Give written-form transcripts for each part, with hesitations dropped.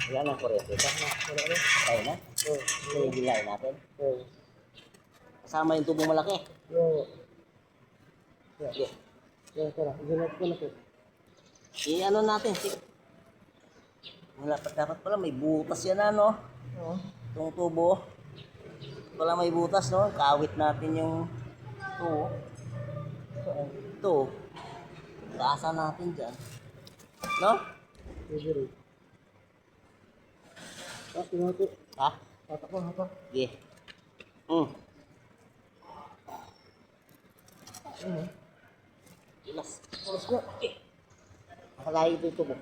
Wala nang kuryente. Wala na. Kaya na? Oo. Ito yung hilahin natin. Oo. Kasama yung tubong malaki. Oo. Sige. Tara. Iganap ko na po. I-ano natin. Wala pa dapat pala may butas yan ano. Oo. Itong tubo. Pala may butas no. Kawit natin yung tubo. Ito. Taasan natin dyan. No? Sige. Ha? Hatak mo, hatak. Sige. Ilas. Ilas ko. Okay. Makalaya ito ito mo.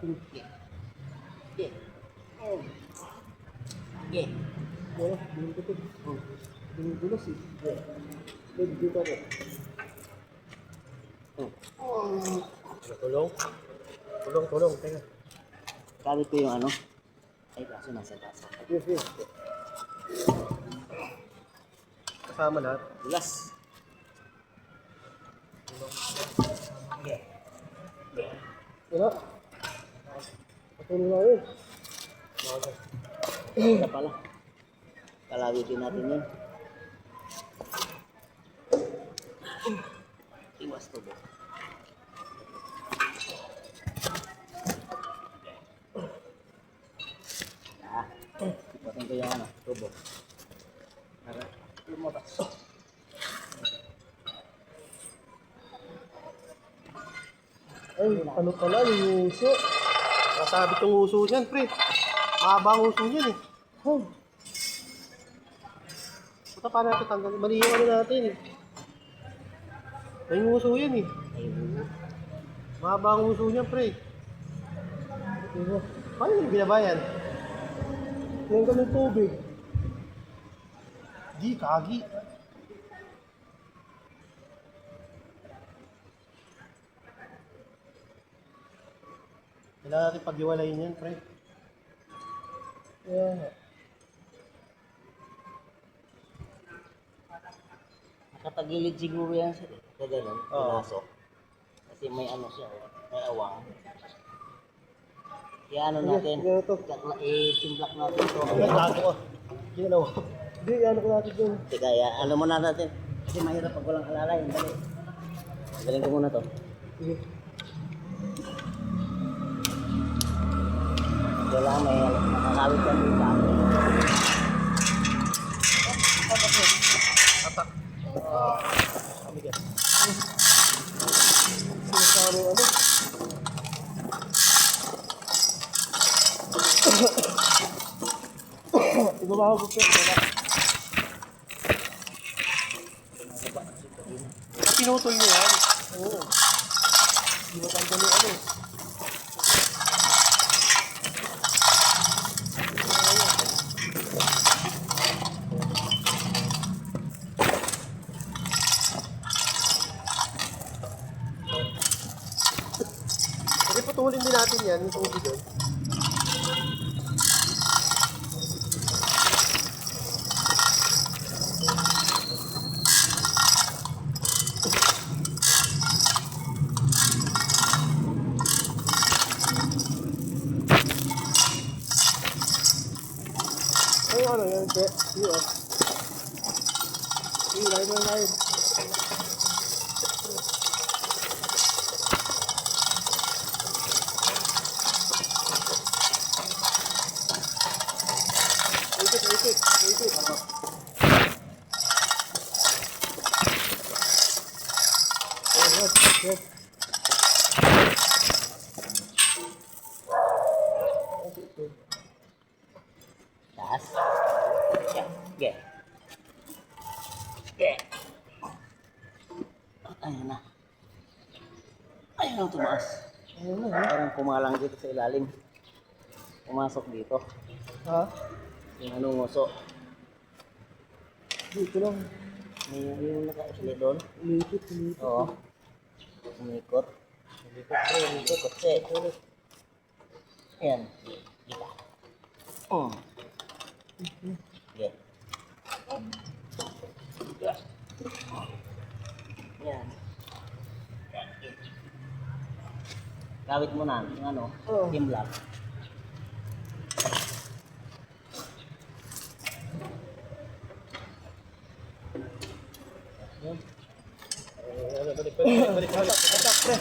Okay. Okay. Okay. Wala, bilhin ko ito. Bilhin ko na siya. Bilhin dito ako. Tulong. Tulong. Teka. Kabit ko yung ano. Ay, kaso nasa taas. Yes. Kasama lahat. Bilas. Okay. Wala. Patuloy na yun. Wala pala. Kalawitin natin yun. Iwas tubo. Ipatin ko yung ano, tubo. Para lumabas. Ay, ano pala yung uso? Nasabit yung uso niyan, pre. Mahaba ang uso niyan eh. Puta, paano natin tanggalin? Mali yung ano natin eh. May uso yan eh. Mahaba ang uso niyan, pre. Paano yung binabayan? Yan ka ng tubig. Di, kagi. Kailangan natin pag-iwalayin yan, pre. Yan. Nakatagilid siguro yan sa ganun, Oo. pinaso. Kasi may ano siya, may awang. Kaya ano natin, i-simplak natin ito. Ay, gago ko. Ginalaw. Hindi, ano ko natin dun. Teka, ano muna natin. Kasi mahirap pag walang alalay. Dali. Galing ko muna to. Sige. Wala, may nakakawit yan dito sa akin. Atak. Kami ka. Sinasama yung ano. Ibaba ko po. Pinutol niyo yan. Oo. Hindi matanggal yung ano. Kasi putulin din natin yan, yung tubig doon. Ay, ano yan, te? Sige, oh. Sige, live. Ikot. Yes. Taas. Sige. Sige. Ayun na. Ayun ang tumaas. Ayun na, Parang kumalang dito sa ilalim. Pumasok dito. ha? Yung anong nguso. Dito lang. May yung naka-isli doon. Umikot. Oo. Umikot. Umikot. Kotse. Ayan. Kita. Oh. Sige. Yan. Kawit mo na, yung ano, Oo. team lock. Balik. Atak, pre.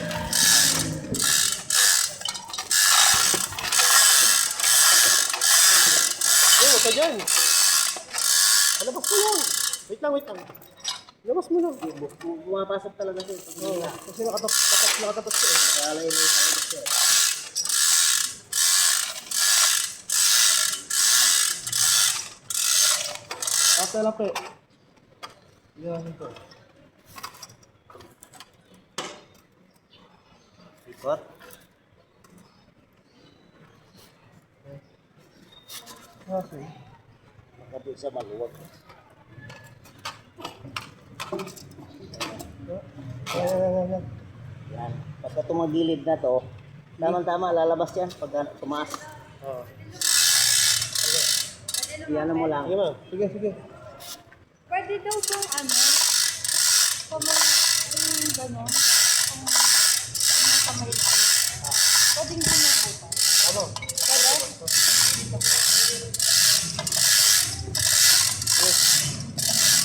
Huwag ka dyan. Palabas mo lang. Wait lang. Labas mo lang. Pumapasok talaga siya. Oo, kasi nakatapat siya eh. Kaya lang yung sa ulit siya. Ate lang, pre. Yan ito. Ikot. Okay. Nakabit sa maluwag. Yan. Yan. Pagka tumagilid na to, tama-tama lalabas yan pag tumaas. Oo. Iyan mo lang. Sige, ma'am. Sige. Pwede daw kung ano, kung may yung gano'n, kung nasa may tayo. Pwedeng ginubutan. Ano? Pwede?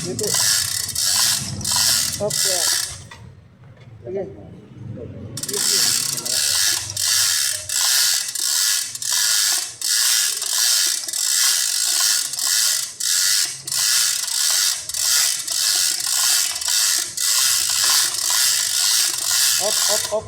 Dito. Up, yan. Sige. Up.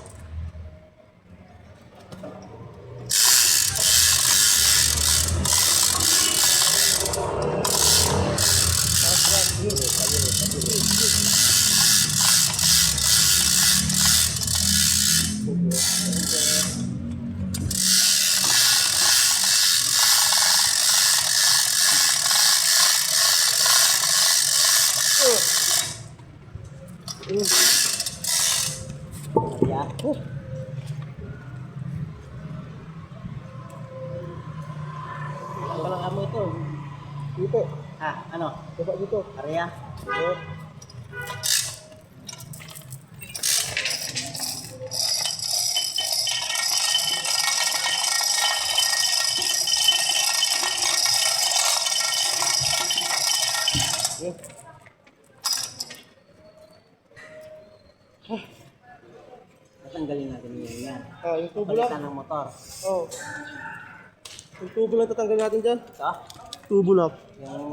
Yeah. Walang amo ito. Dito. Ha, ano? Baba dito. Area? Oo. Tatanggalin natin yun yan. Yung tubo lang. Palitan ng motor. Oo. Yung tubo lang tatanggal natin dyan. Ito? Tubo lang. Yung